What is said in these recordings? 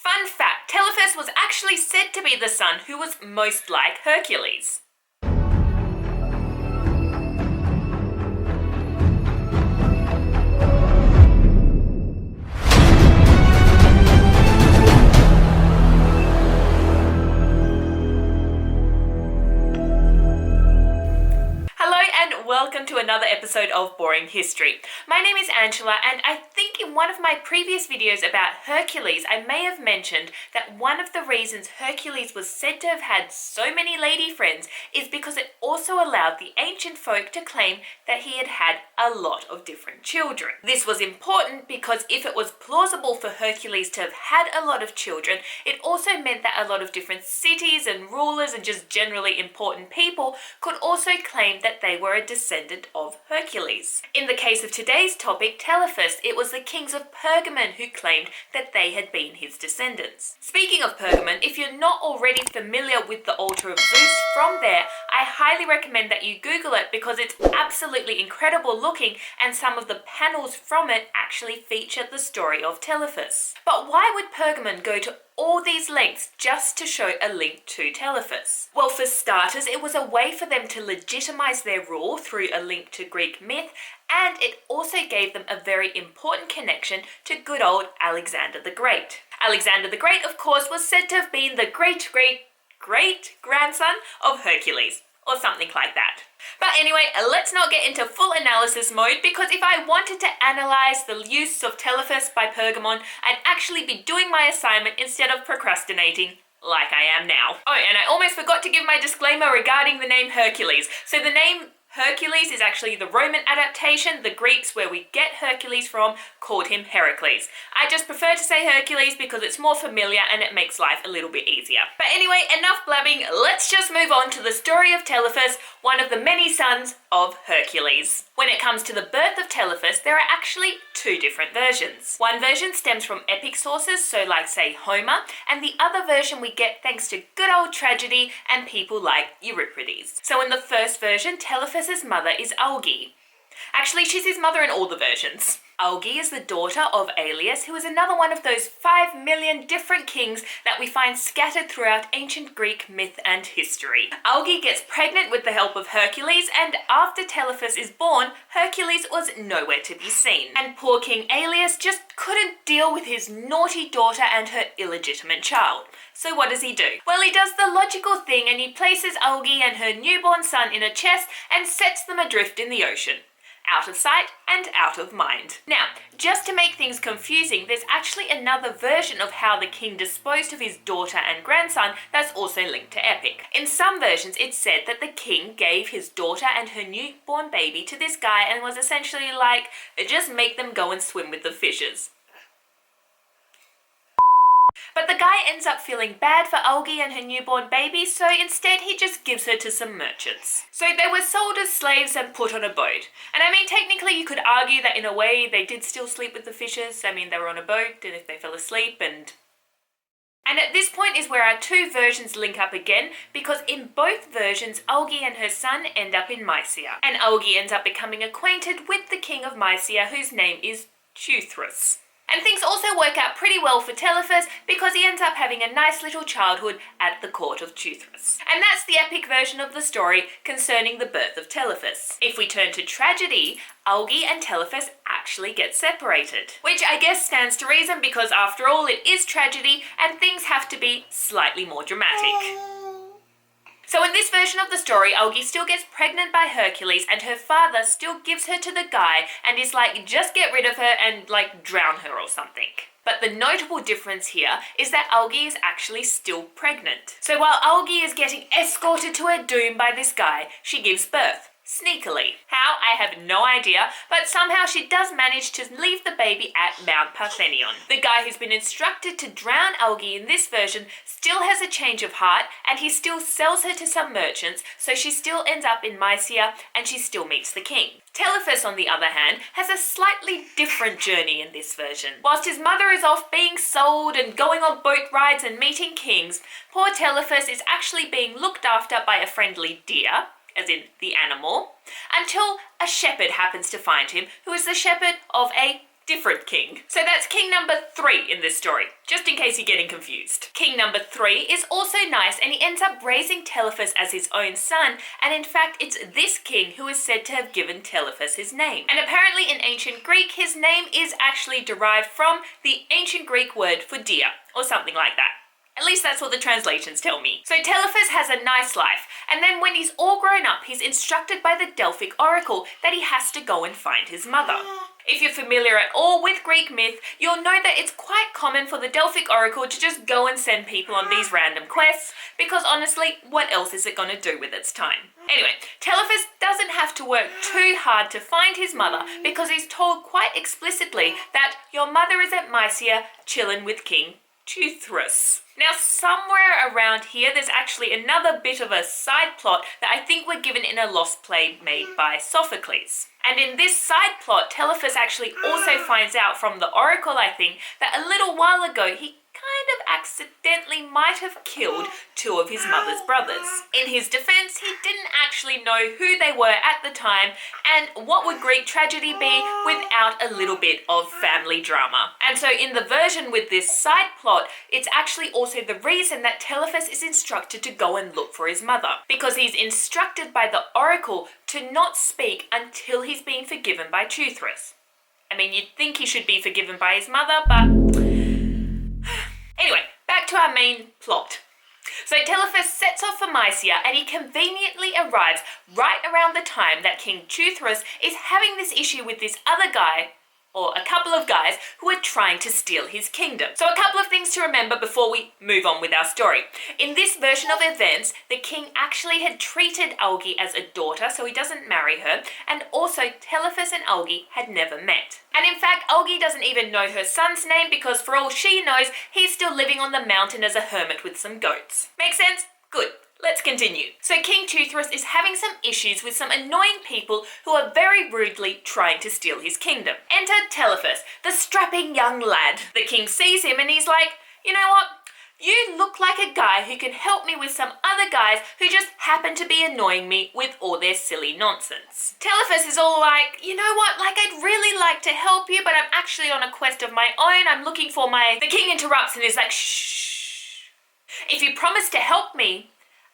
Fun fact, Telephus was actually said to be the son who was most like Hercules. Welcome to another episode of Boring History. My name is Angela, and I think in one of my previous videos about Hercules, I may have mentioned that one of the reasons Hercules was said to have had so many lady friends is because it also allowed the ancient folk to claim that he had had a lot of different children. This was important because if it was plausible for Hercules to have had a lot of children, it also meant that a lot of different cities and rulers and just generally important people could also claim that they were a descendant of Hercules. In the case of today's topic, Telephus, it was the kings of Pergamon who claimed that they had been his descendants. Speaking of Pergamon, if you're not already familiar with the altar of Zeus from there, I highly recommend that you Google it because it's absolutely incredible looking, and some of the panels from it actually feature the story of Telephus. But why would Pergamon go to all these lengths just to show a link to Telephus? Well, for starters, it was a way for them to legitimize their rule through a link to Greek myth, and it also gave them a very important connection to good old Alexander the Great. Alexander the Great, of course, was said to have been the great-great-great-grandson of Hercules, or something like that. But anyway, let's not get into full analysis mode, because if I wanted to analyze the use of Telephus by Pergamon, I'd actually be doing my assignment instead of procrastinating like I am now. Oh, and I almost forgot to give my disclaimer regarding the name Hercules. So the name Hercules is actually the Roman adaptation. The Greeks, where we get Hercules from, called him Heracles. I just prefer to say Hercules because it's more familiar and it makes life a little bit easier. But anyway, enough blabbing, let's just move on to the story of Telephus, one of the many sons of Hercules. When it comes to the birth of Telephus, there are actually two different versions. One version stems from epic sources, so like say Homer, and the other version we get thanks to good old tragedy and people like Euripides. So in the first version, Telephus's mother is Auge. Actually, she's his mother in all the versions. Auge is the daughter of Aeolus, who is another one of those 5 million different kings that we find scattered throughout ancient Greek myth and history. Auge gets pregnant with the help of Hercules, and after Telephus is born, Hercules was nowhere to be seen. And poor King Aeolus just couldn't deal with his naughty daughter and her illegitimate child. So what does he do? Well, he does the logical thing and he places Auge and her newborn son in a chest and sets them adrift in the ocean. Out of sight and out of mind. Now, just to make things confusing, there's actually another version of how the king disposed of his daughter and grandson that's also linked to epic. In some versions, it's said that the king gave his daughter and her newborn baby to this guy and was essentially like, just make them go and swim with the fishes. But the guy ends up feeling bad for Auge and her newborn baby, so instead he just gives her to some merchants. So they were sold as slaves and put on a boat. And I mean, technically you could argue that in a way they did still sleep with the fishes. I mean, they were on a boat, and if they fell asleep and at this point is where our two versions link up again, because in both versions, Auge and her son end up in Mysia. And Auge ends up becoming acquainted with the king of Mysia, whose name is Teuthras. And things also work out pretty well for Telephus because he ends up having a nice little childhood at the court of Teuthras. And that's the epic version of the story concerning the birth of Telephus. If we turn to tragedy, Auge and Telephus actually get separated. Which I guess stands to reason because after all it is tragedy and things have to be slightly more dramatic. So in this version of the story, Auge still gets pregnant by Hercules and her father still gives her to the guy and is like, just get rid of her and like drown her or something. But the notable difference here is that Auge is actually still pregnant. So while Auge is getting escorted to her doom by this guy, she gives birth. Sneakily. How? I have no idea, but somehow she does manage to leave the baby at Mount Parthenion. The guy who's been instructed to drown Auge in this version still has a change of heart, and he still sells her to some merchants, so she still ends up in Mysia and she still meets the king. Telephus, on the other hand, has a slightly different journey in this version. Whilst his mother is off being sold and going on boat rides and meeting kings, poor Telephus is actually being looked after by a friendly deer, as in the animal, until a shepherd happens to find him, who is the shepherd of a different king. So that's king number 3 in this story, just in case you're getting confused. King number 3 is also nice, and he ends up raising Telephus as his own son, and in fact it's this king who is said to have given Telephus his name. And apparently in ancient Greek his name is actually derived from the ancient Greek word for deer, or something like that. At least that's what the translations tell me. So Telephus has a nice life, and then when he's all grown up, he's instructed by the Delphic oracle that he has to go and find his mother. If you're familiar at all with Greek myth, you'll know that it's quite common for the Delphic oracle to just go and send people on these random quests, because honestly, what else is it going to do with its time? Anyway, Telephus doesn't have to work too hard to find his mother, because he's told quite explicitly that your mother is at Mysia chilling with King Teuthras. Now, somewhere around here, there's actually another bit of a side plot that I think we're given in a lost play made by Sophocles. And in this side plot, Telephus actually also finds out from the oracle, I think, that a little while ago he kind of accidentally might have killed 2 of his mother's brothers. In his defense, he didn't actually know who they were at the time, and what would Greek tragedy be without a little bit of family drama? And so in the version with this side plot, it's actually also the reason that Telephus is instructed to go and look for his mother, because he's instructed by the oracle to not speak until he's been forgiven by Teuthras. I mean, you'd think he should be forgiven by his mother, but anyway, back to our main plot. So Telephus sets off for Mysia, and he conveniently arrives right around the time that King Teuthras is having this issue with this other guy, or a couple of guys, who are trying to steal his kingdom. So a couple of things to remember before we move on with our story. In this version of events, the king actually had treated Auge as a daughter, so he doesn't marry her, and also Telephus and Auge had never met. And in fact, Auge doesn't even know her son's name, because for all she knows, he's still living on the mountain as a hermit with some goats. Make sense? Good. Let's continue. So King Teuthras is having some issues with some annoying people who are very rudely trying to steal his kingdom. Enter Telephus, the strapping young lad. The king sees him and he's like, you know what? You look like a guy who can help me with some other guys who just happen to be annoying me with all their silly nonsense. Telephus is all like, you know what, like I'd really like to help you, but I'm actually on a quest of my own. I'm looking for my... The king interrupts and is like, shh. If you promise to help me,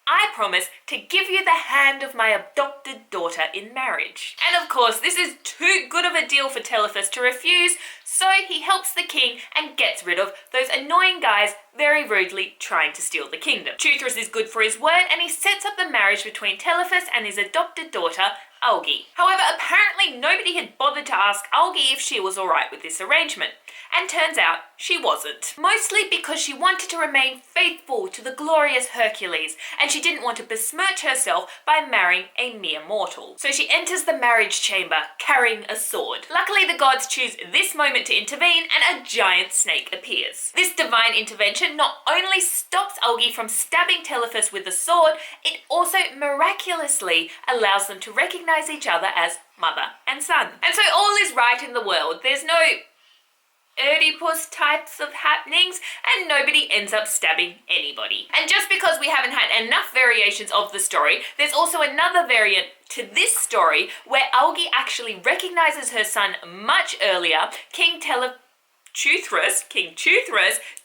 I promise to give you the hand of my adopted daughter in marriage. And of course, this is too good of a deal for Telephus to refuse, so he helps the king and gets rid of those annoying guys very rudely trying to steal the kingdom. Teuthras is good for his word, and he sets up the marriage between Telephus and his adopted daughter, Auge. However, apparently nobody had bothered to ask Auge if she was alright with this arrangement. And turns out she wasn't. Mostly because she wanted to remain faithful to the glorious Hercules, and she didn't want to besmirch herself by marrying a mere mortal. So she enters the marriage chamber carrying a sword. Luckily, the gods choose this moment to intervene, and a giant snake appears. This divine intervention not only stops Auge from stabbing Telephus with the sword, it also miraculously allows them to recognize each other as mother and son. And so all is right in the world. There's no Oedipus types of happenings, and nobody ends up stabbing anybody. And just because we haven't had enough variations of the story, there's also another variant to this story where Auge actually recognizes her son much earlier. King Teuthras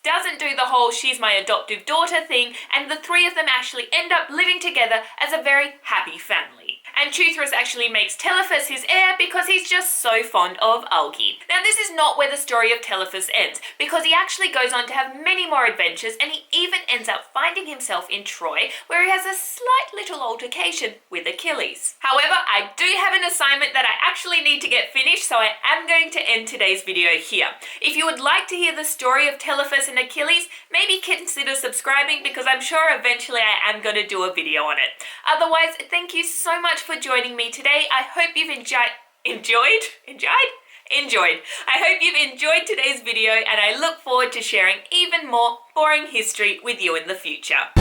doesn't do the whole she's my adoptive daughter thing, and the 3 of them actually end up living together as a very happy family. And Teuthras actually makes Telephus his heir because he's just so fond of Auge. Now this is not where the story of Telephus ends, because he actually goes on to have many more adventures, and he even ends up finding himself in Troy, where he has a slight little altercation with Achilles. However, I do have an assignment that I actually need to get finished, so I am going to end today's video here. If you would like to hear the story of Telephus and Achilles, maybe consider subscribing, because I'm sure eventually I am going to do a video on it. Otherwise, thank you so much for joining me today. I hope you've enjoyed. I hope you've enjoyed today's video, and I look forward to sharing even more boring history with you in the future.